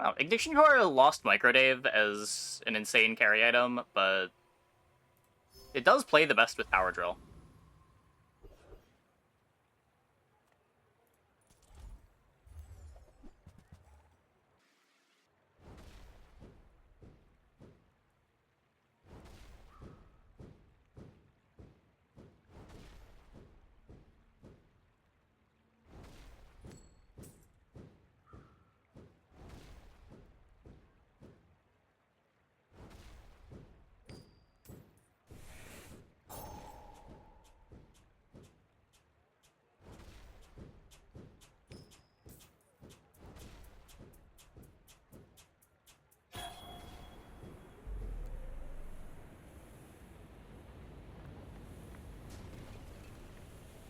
Oh, Ignition Core lost Microdave as an insane carry item, but it does play the best with Power Drill.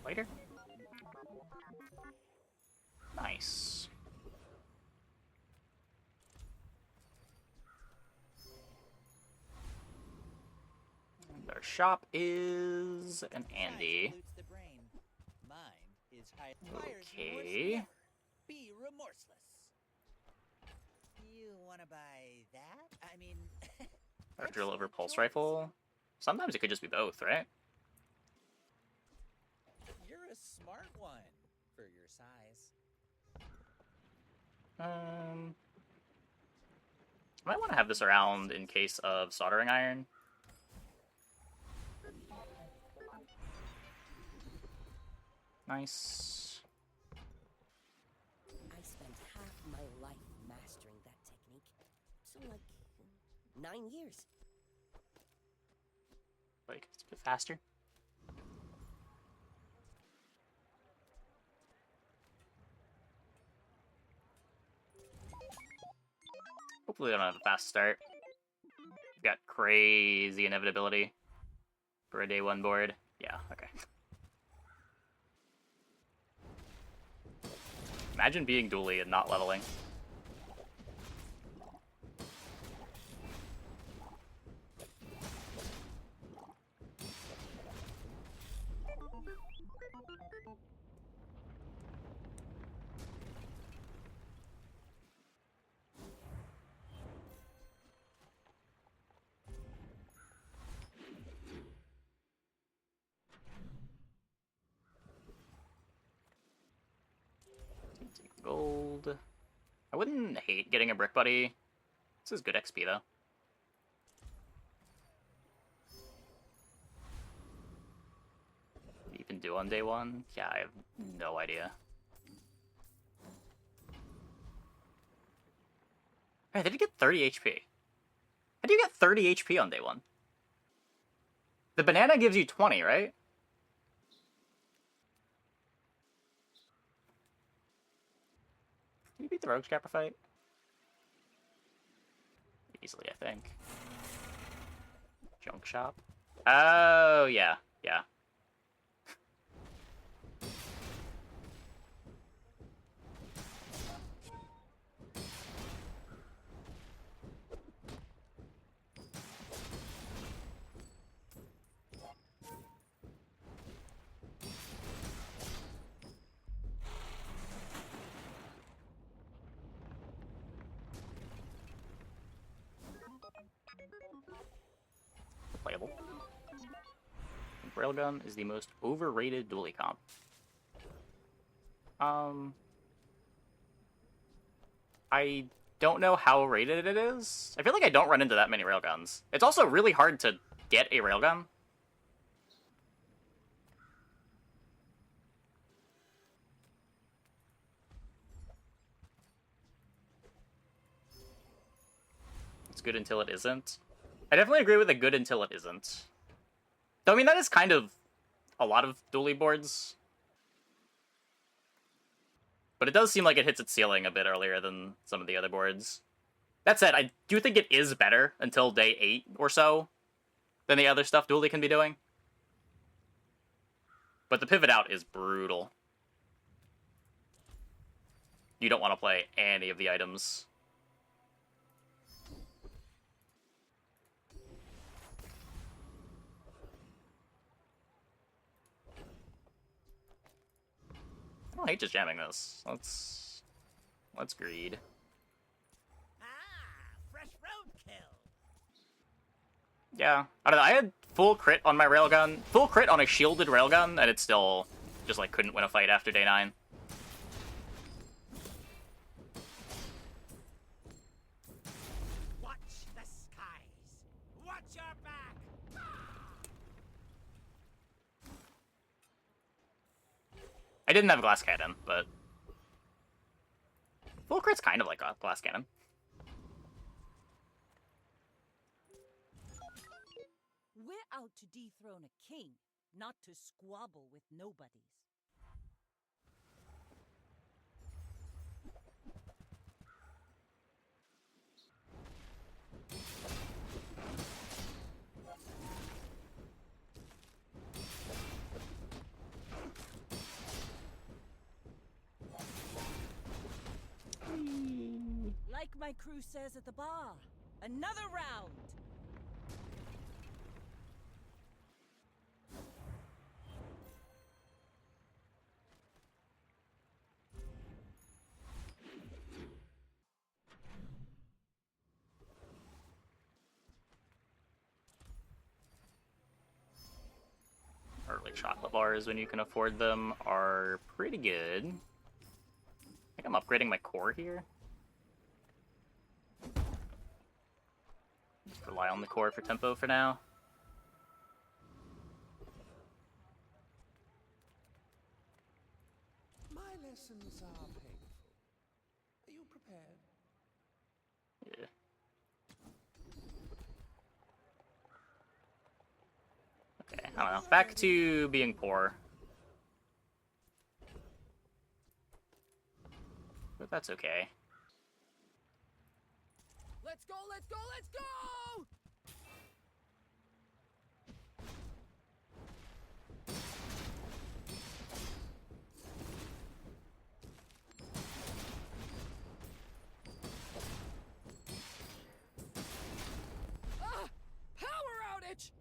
Later. Nice. And our shop is an Andy. Okay. Be remorseless. You want to buy that? I mean, Our drill over pulse rifle. Sometimes it could just be both, right? You're a smart one for your size. I might want to have this around in case of soldering iron. Nice. I spent half my life mastering that technique. So, like, 9 years. Like, it's a bit faster. Hopefully I don't have a fast start. Got crazy inevitability for a day one board. Yeah, okay. Imagine being dually and not leveling. Gold. I wouldn't hate getting a brick buddy. This is good XP though. What do you even do on day one? Yeah, I have no idea. Hey, they did get 30 HP. How do you get 30 HP on day one? The banana gives you 20, right? Can you beat the Rogue Scrapper fight? Easily, I think. Junk shop. Oh, yeah. Yeah. Playable. Railgun is the most overrated dually comp. I don't know how rated it is. I feel like I don't run into that many railguns. It's also really hard to get a railgun. It's good until it isn't. I definitely agree with the good until it isn't. Though, I mean, that is kind of a lot of dually boards. But it does seem like it hits its ceiling a bit earlier than some of the other boards. That said, I do think it is better until day 8 or so than the other stuff dually can be doing. But the pivot out is brutal. You don't want to play any of the items. I don't hate just jamming this. Let's greed. Yeah. I don't know, I had full crit on my railgun, full crit on a shielded railgun, and it still just, like, couldn't win a fight after day 9. Watch the skies. Watch your back. I didn't have a glass cannon, but full crit's kind of like a glass cannon. We're out to dethrone a king, not to squabble with nobodies. Like my crew says at the bar, another round! Early chocolate bars, when you can afford them, are pretty good. I think I'm upgrading my core here. Just rely on the core for tempo for now. My lessons are painful. Are you prepared? Yeah. Okay, I don't know. Back to being poor. But that's okay. Let's go, let's go, let's go! Ah! Power outage!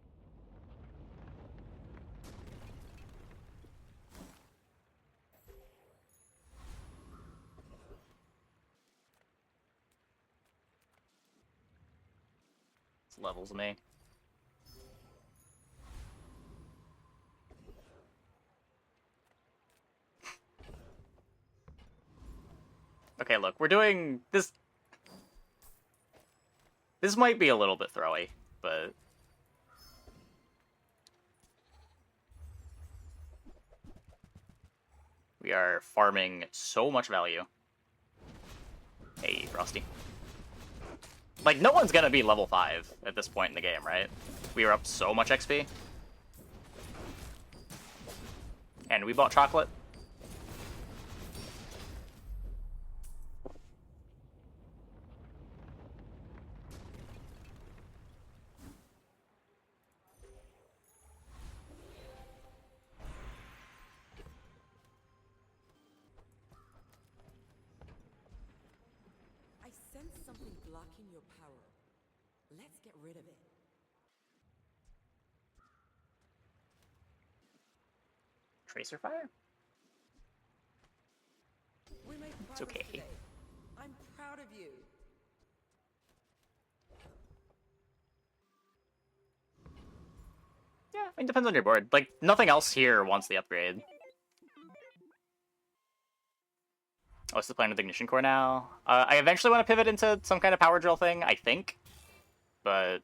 It's levels me. Okay, look, we're doing this. This might be a little bit throwy, but we are farming so much value. Hey, Frosty. Like, no one's gonna be level 5 at this point in the game, right? We are up so much XP. And we bought chocolate. I sense something blocking your power. Let's get rid of it. Tracer fire? We made It's progress okay. today. I'm proud of you. Yeah, I mean, depends on your board. Like, nothing else here wants the upgrade. What's the plan with Ignition Core now? I eventually want to pivot into some kind of power drill thing, I think. But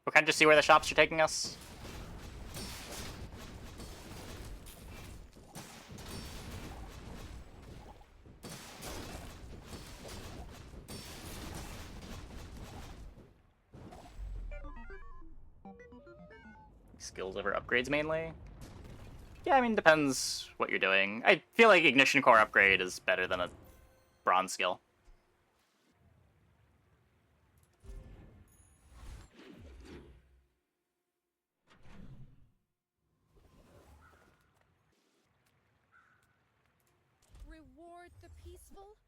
we'll kind of just see where the shops are taking us. Skills over upgrades mainly. Yeah, I mean, depends what you're doing. I feel like Ignition Core upgrade is better than a bronze skill. Reward the peaceful,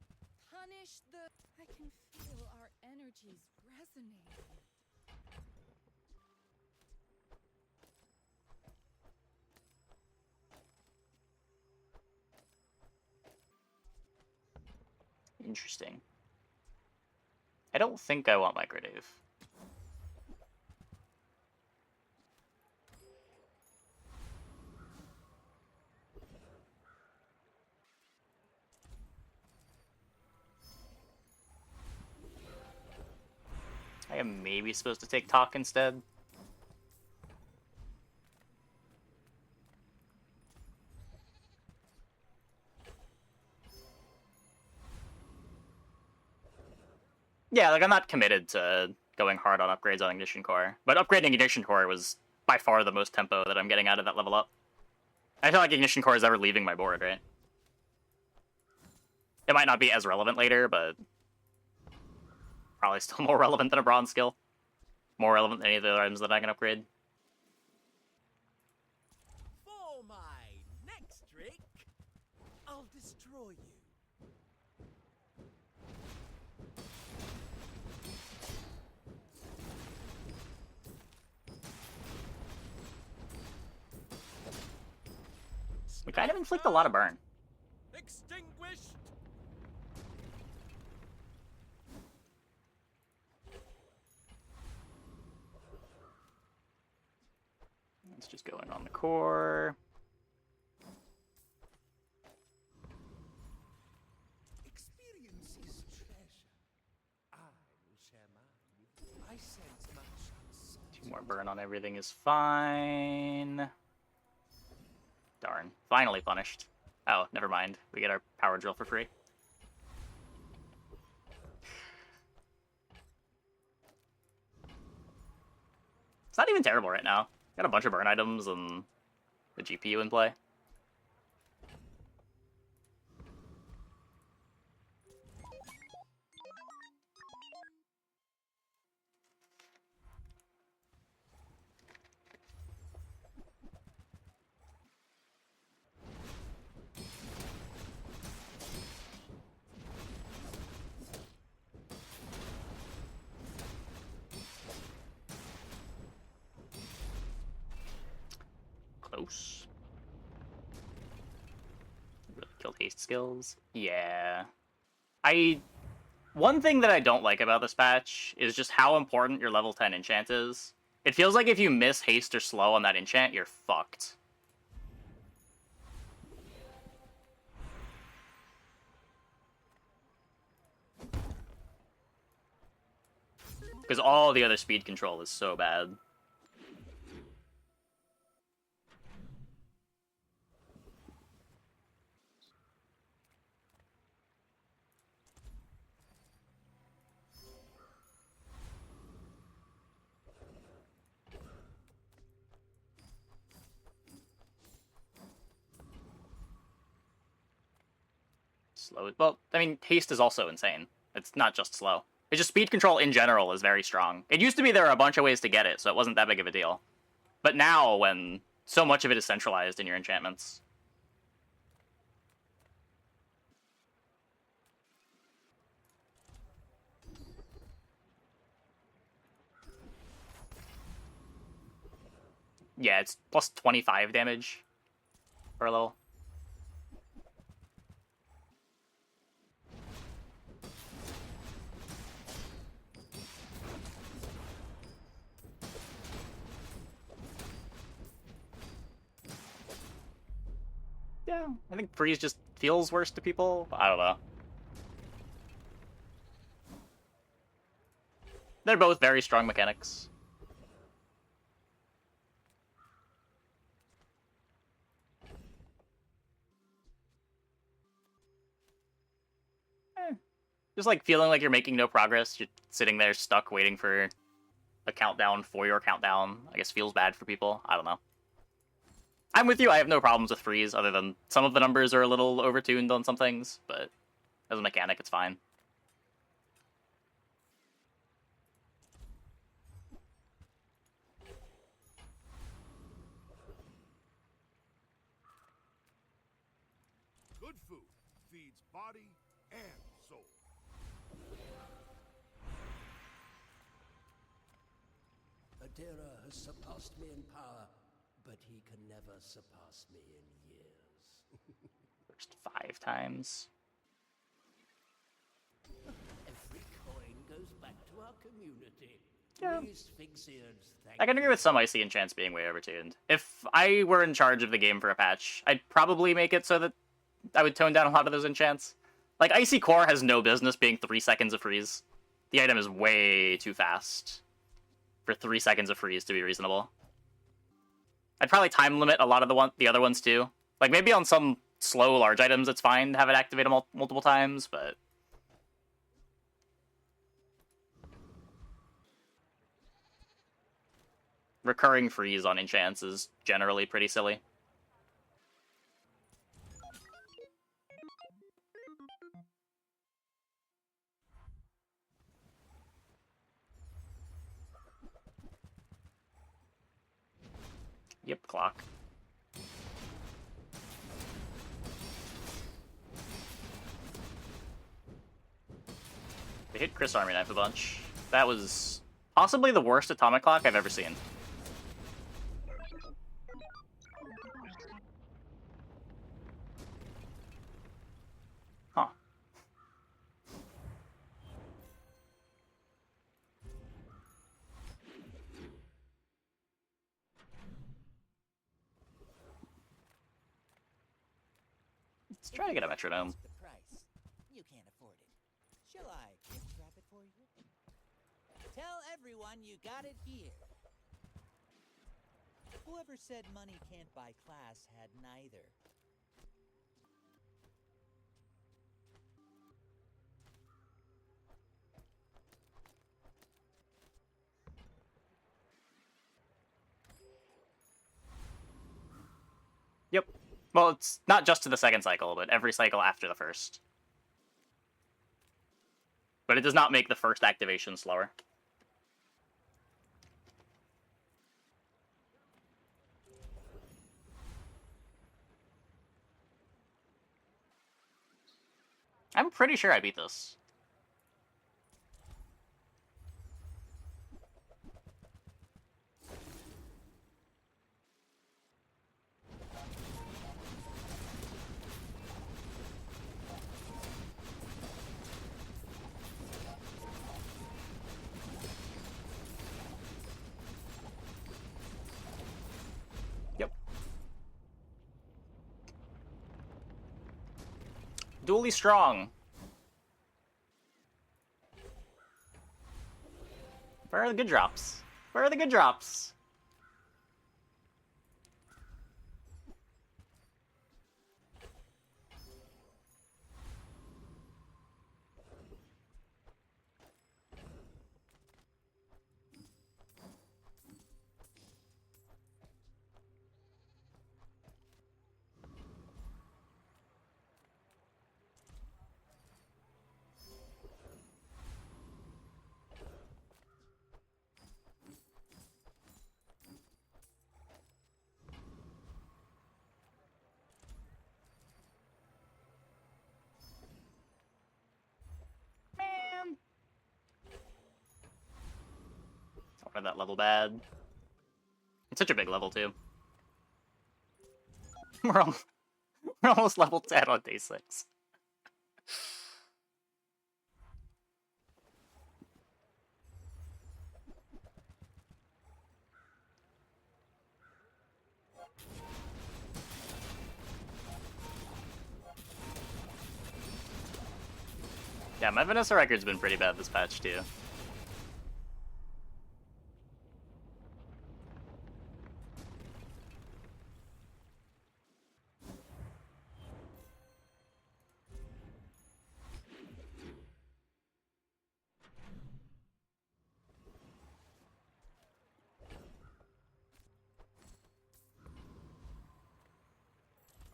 punish the... I can feel our energies resonating. Interesting. I don't think I want Microdave. am maybe supposed to take Talk instead. Yeah, like, I'm not committed to going hard on upgrades on Ignition Core, but upgrading Ignition Core was by far the most tempo that I'm getting out of that level up. I feel like Ignition Core is ever leaving my board, right? It might not be as relevant later, but probably still more relevant than a bronze skill. More relevant than any of the other items that I can upgrade. For my next trick, I'll destroy you. We kind of inflict a lot of burn. Extinguished. Let's just go in on the core. Experience is treasure. I will share mine with you. I sense much. 2 more burn on everything is fine. Darn. Finally punished. Oh, never mind. We get our power drill for free. It's not even terrible right now. Got a bunch of burn items and the GPU in play. Close. Really killed haste skills. Yeah. One thing that I don't like about this patch is just how important your level 10 enchant is. It feels like if you miss haste or slow on that enchant, you're fucked. Because all the other speed control is so bad. Slow. Well, I mean, haste is also insane. It's not just slow. It's just speed control in general is very strong. It used to be there were a bunch of ways to get it, so it wasn't that big of a deal. But now, when so much of it is centralized in your enchantments... Yeah, it's plus 25 damage per level. Yeah, I think freeze just feels worse to people. I don't know. They're both very strong mechanics. Just like feeling like you're making no progress, you're sitting there stuck waiting for a countdown for your countdown, I guess feels bad for people. I don't know. I'm with you, I have no problems with freeze, other than some of the numbers are a little overtuned on some things, but as a mechanic, it's fine. Good food feeds body and soul. Adira has surpassed me in power, but he can never surpass me in years. First 5 times. Every coin goes back to our community. Yeah. Please, Sphinxians, thank I can agree with some Icy enchants being way overtuned. If I were in charge of the game for a patch, I'd probably make it so that I would tone down a lot of those enchants. Like, Icy Core has no business being 3 seconds of freeze. The item is way too fast for 3 seconds of freeze to be reasonable. I'd probably time limit a lot of the other ones too. Like maybe on some slow large items it's fine to have it activate multiple times, but recurring freeze on enchants is generally pretty silly. Yep, clock. They hit Chris Army Knife a bunch. That was possibly the worst atomic clock I've ever seen. Huh. Let's try to get a metronome. The price. You can't afford it. Shall I gift wrap it for you? Tell everyone you got it here. Whoever said money can't buy class had neither. Yep. Well, it's not just to the second cycle, but every cycle after the first. But it does not make the first activation slower. I'm pretty sure I beat this. Yep. Dually strong. Where are the good drops? Where are the good drops? Man. I wanted that level bad. It's such a big level, too. We're almost level 10 on day 6. Yeah, my Vanessa record's been pretty bad this patch, too.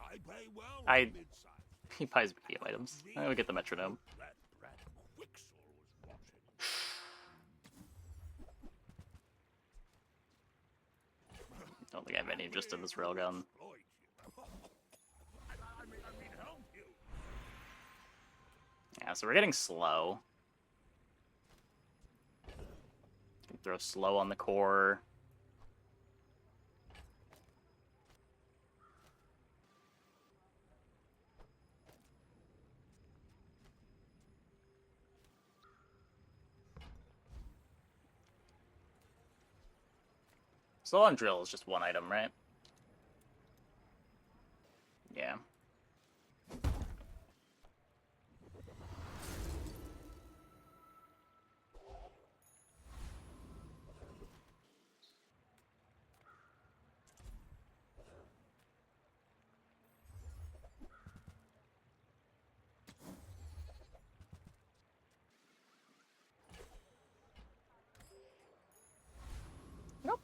I pay well I- for mid-size. He buys video items. I would get the metronome. That brat Quixel was watching. Don't think I have any interest in this railgun. Exploit you. I mean, help you. Yeah, so we're getting slow. Throw slow on the core. Slow on drill is just one item, right? Yeah.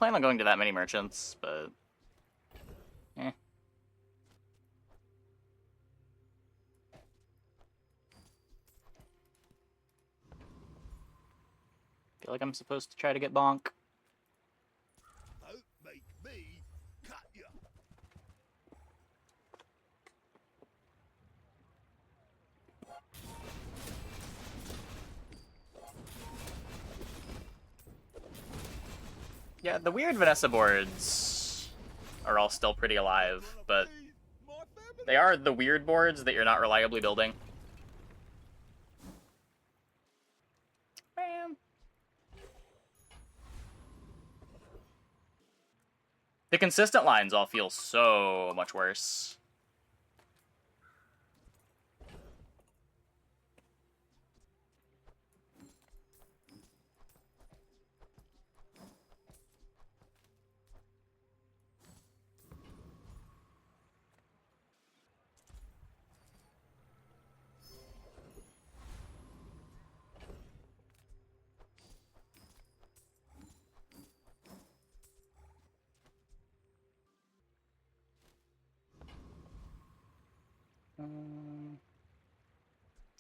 plan on going to that many merchants, but... eh. Feel like I'm supposed to try to get bonk. Don't make me cut you. Yeah, the weird Vanessa boards are all still pretty alive, but My family. they are the weird boards that you're not reliably building. Man. The consistent lines all feel so much worse.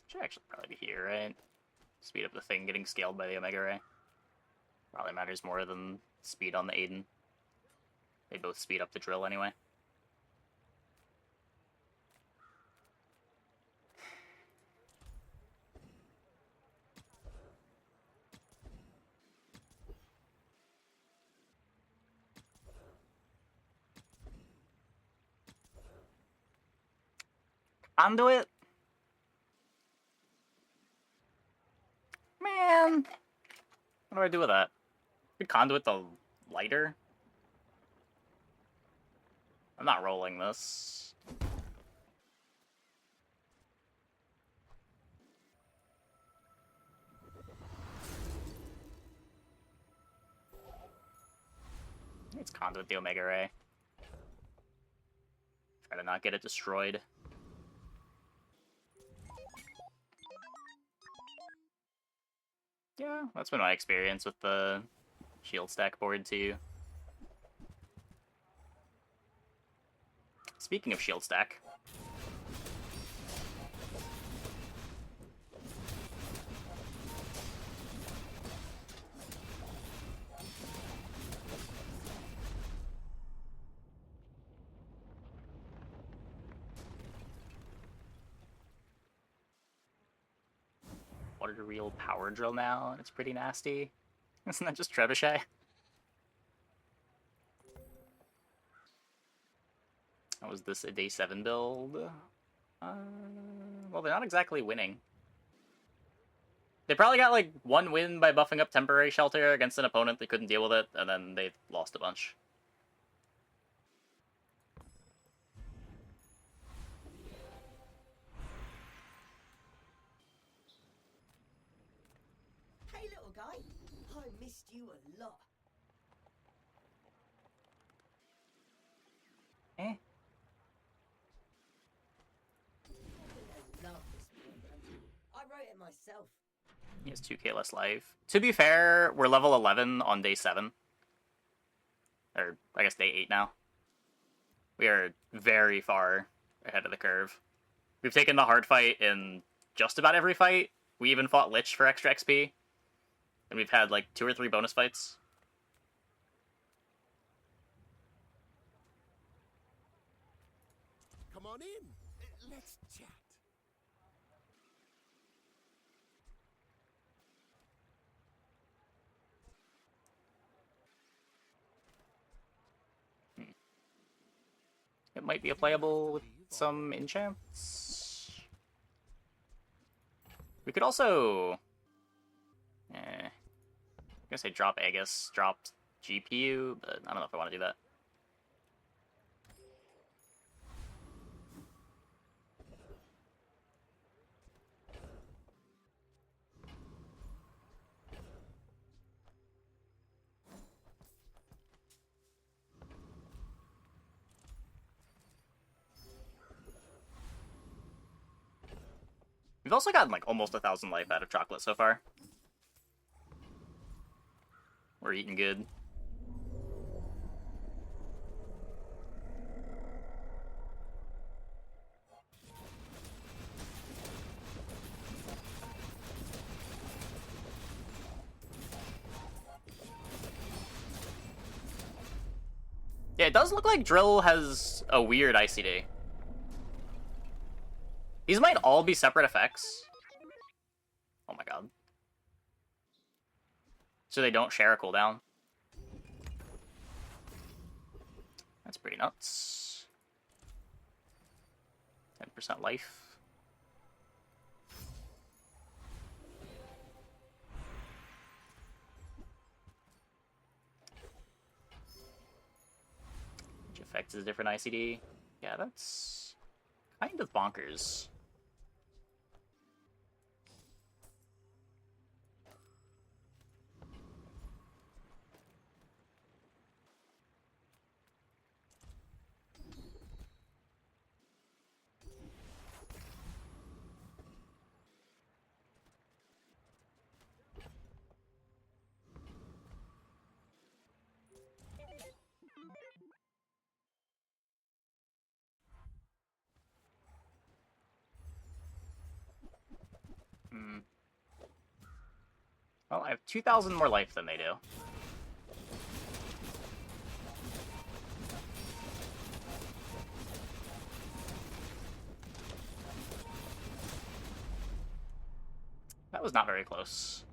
Should actually probably be here, right? Speed up the thing getting scaled by the Omega Ray. Probably matters more than speed on the Aiden. They both speed up the drill anyway. Conduit? Man! What do I do with that? Could Conduit the lighter? I'm not rolling this. It's Conduit the Omega Ray. Try to not get it destroyed. Yeah, that's been my experience with the shield stack board too. Speaking of shield stack. Water real power drill now, and it's pretty nasty. Isn't that just trebuchet? Was this a day 7 build? Well, they're not exactly winning. They probably got like one win by buffing up temporary shelter against an opponent that couldn't deal with it, and then they lost a bunch. Hey, little guy. I missed you a lot. Eh? I love this program. I wrote it myself. He has 2k less life. To be fair, we're level 11 on day 7. Or, I guess day 8 now. We are very far ahead of the curve. We've taken the hard fight in just about every fight. We even fought Lich for extra XP. And we've had like 2 or 3 bonus fights. Come on in. Let's chat. It might be a playable with some enchants. We could also... I'm gonna say drop Aegis, drop GPU, but I don't know if I want to do that. We've also gotten like almost 1,000 life out of chocolate so far. We're eating good. Yeah, it does look like Drill has a weird ICD. These might all be separate effects. Oh my god. So they don't share a cooldown. That's pretty nuts. 10% life. Each effect is a different ICD. Yeah, that's kind of bonkers. Hmm. Well, I have 2,000 more life than they do. That was not very close.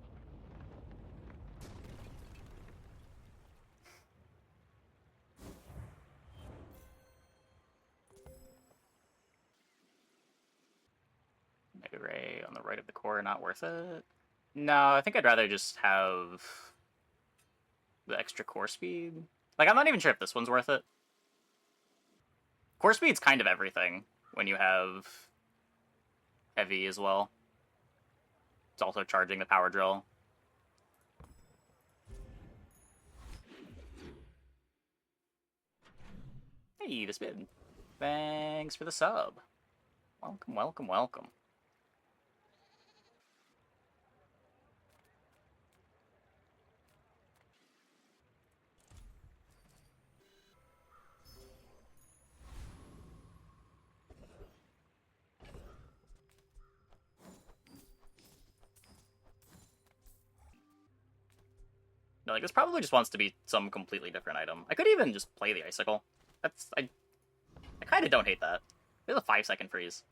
Mega Ray on the right of the core, not worth it. No, I think I'd rather just have the extra core speed. Like, I'm not even sure if this one's worth it. Core speed's kind of everything when you have heavy as well. It's also charging the power drill. Hey, the spin. Thanks for the sub. Welcome, welcome, welcome. No, like, this probably just wants to be some completely different item. I could even just play the icicle. I kind of don't hate that. There's a 5-second freeze.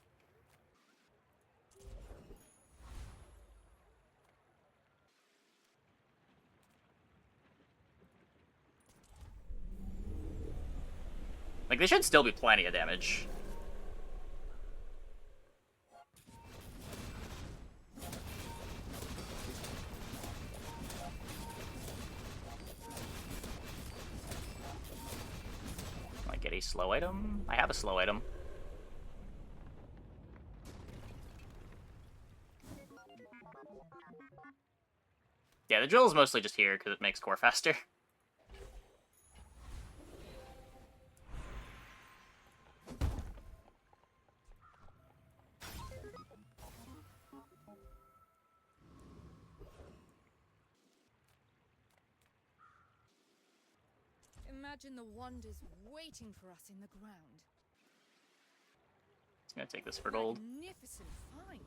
Like, they should still be plenty of damage. Can I get a slow item? I have a slow item. Yeah, the drill is mostly just here because it makes core faster. Imagine the wonders waiting for us in the ground. It's gonna take this for gold. Magnificent find.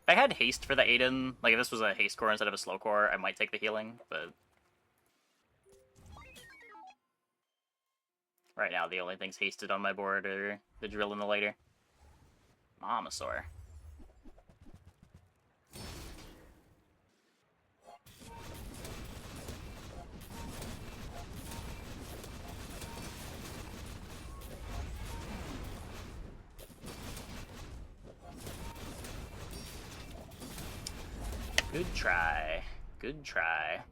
If I had haste for the Aiden, like if this was a haste core instead of a slow core, I might take the healing, but right now the only things hasted on my board are the drill and the lighter. Mamasaur. Good try. Good try.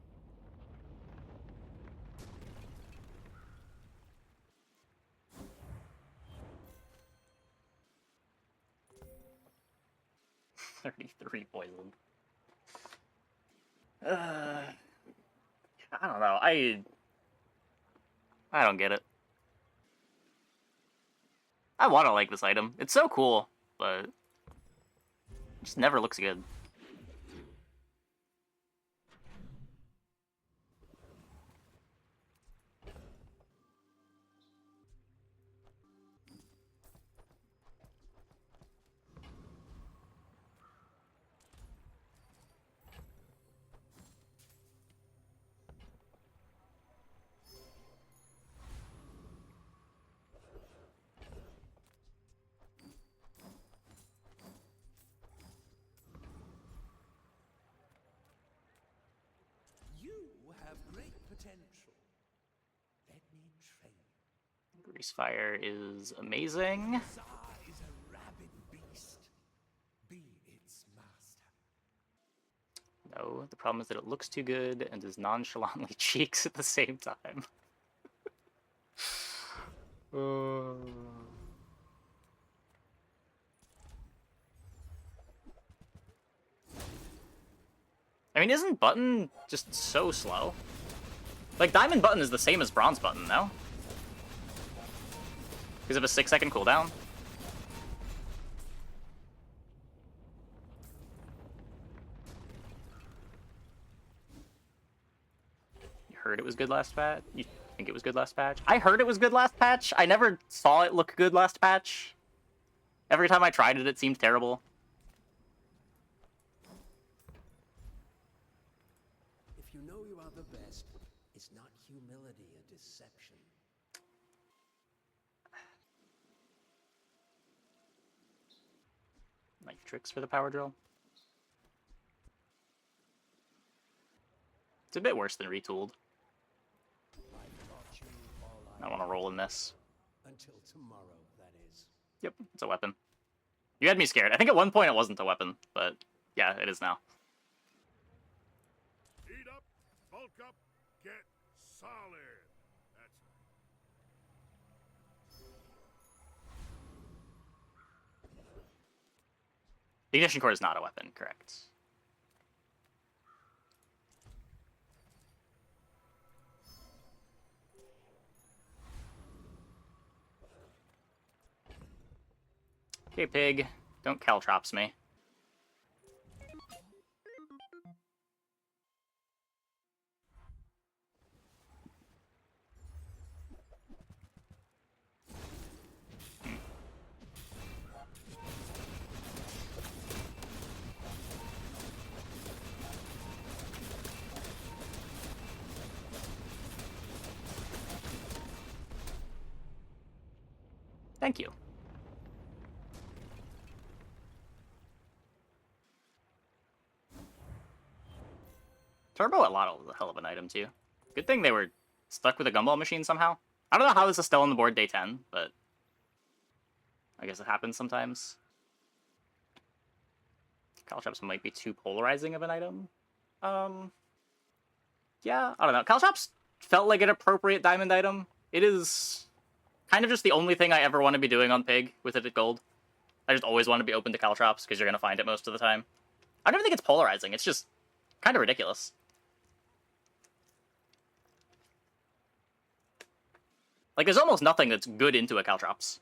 $33 poisoned. I don't know. I don't get it. I want to like this item. It's so cool, but it just never looks good. Grease Fire is amazing. Bazaar is a rabid beast. Be its master. No, the problem is that it looks too good and is nonchalantly cheeks at the same time. I mean, isn't Button just so slow? Like, Diamond Button is the same as Bronze Button, no? Because of a 6-second cooldown? You heard it was good last patch? You think it was good last patch? I heard it was good last patch. I never saw it look good last patch. Every time I tried it, it seemed terrible. If you know you are the best, is not humility a deception? Knife tricks for the power drill. It's a bit worse than retooled. I've taught you all I want to roll in this. until tomorrow, that is. Yep, it's a weapon. You had me scared. I think at one point it wasn't a weapon, but yeah, it is now. Eat up, bulk up, get solid. That's The ignition core is not a weapon, correct? Okay, pig. Don't caltrops me. Thank you. Turbo Allotto was a hell of an item, too. Good thing they were stuck with a gumball machine somehow. I don't know how this is still on the board day 10, but I guess it happens sometimes. Caltrops might be too polarizing of an item. Yeah, I don't know. Caltrops felt like an appropriate diamond item. It is kind of just the only thing I ever want to be doing on Pig with it at gold. I just always want to be open to Caltrops because you're going to find it most of the time. I don't even think it's polarizing. It's just kind of ridiculous. Like, there's almost nothing that's good into a Caltrops.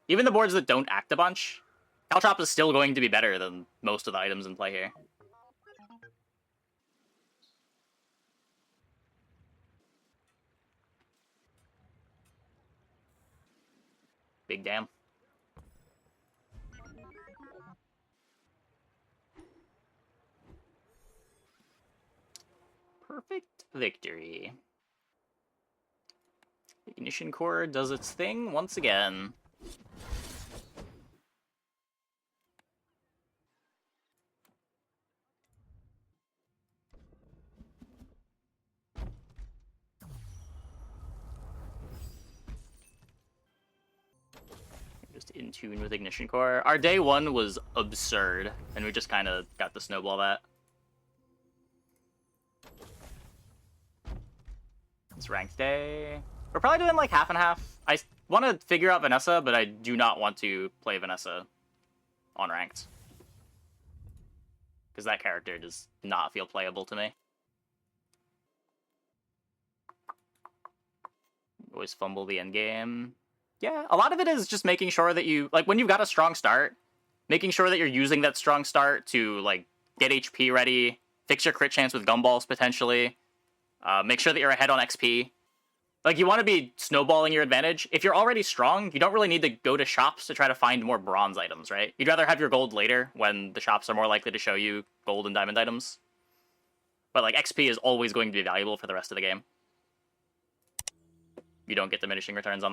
Even the boards that don't act a bunch, Caltrops is still going to be better than most of the items in play here. Big damn. Perfect victory. Ignition core does its thing once again. Just in tune with Ignition core. Our day one was absurd, and we just kind of got to snowball that. It's ranked day. We're probably doing like half and half. I want to figure out Vanessa, but I do not want to play Vanessa on ranked. Because that character does not feel playable to me. Always fumble the end game. Yeah, a lot of it is just making sure that you, like, when you've got a strong start, making sure that you're using that strong start to, like, get HP ready, fix your crit chance with gumballs, potentially, make sure that you're ahead on XP. Like, you want to be snowballing your advantage. If you're already strong, you don't really need to go to shops to try to find more bronze items, right? You'd rather have your gold later, when the shops are more likely to show you gold and diamond items. But, like, XP is always going to be valuable for the rest of the game. You don't get diminishing returns on that.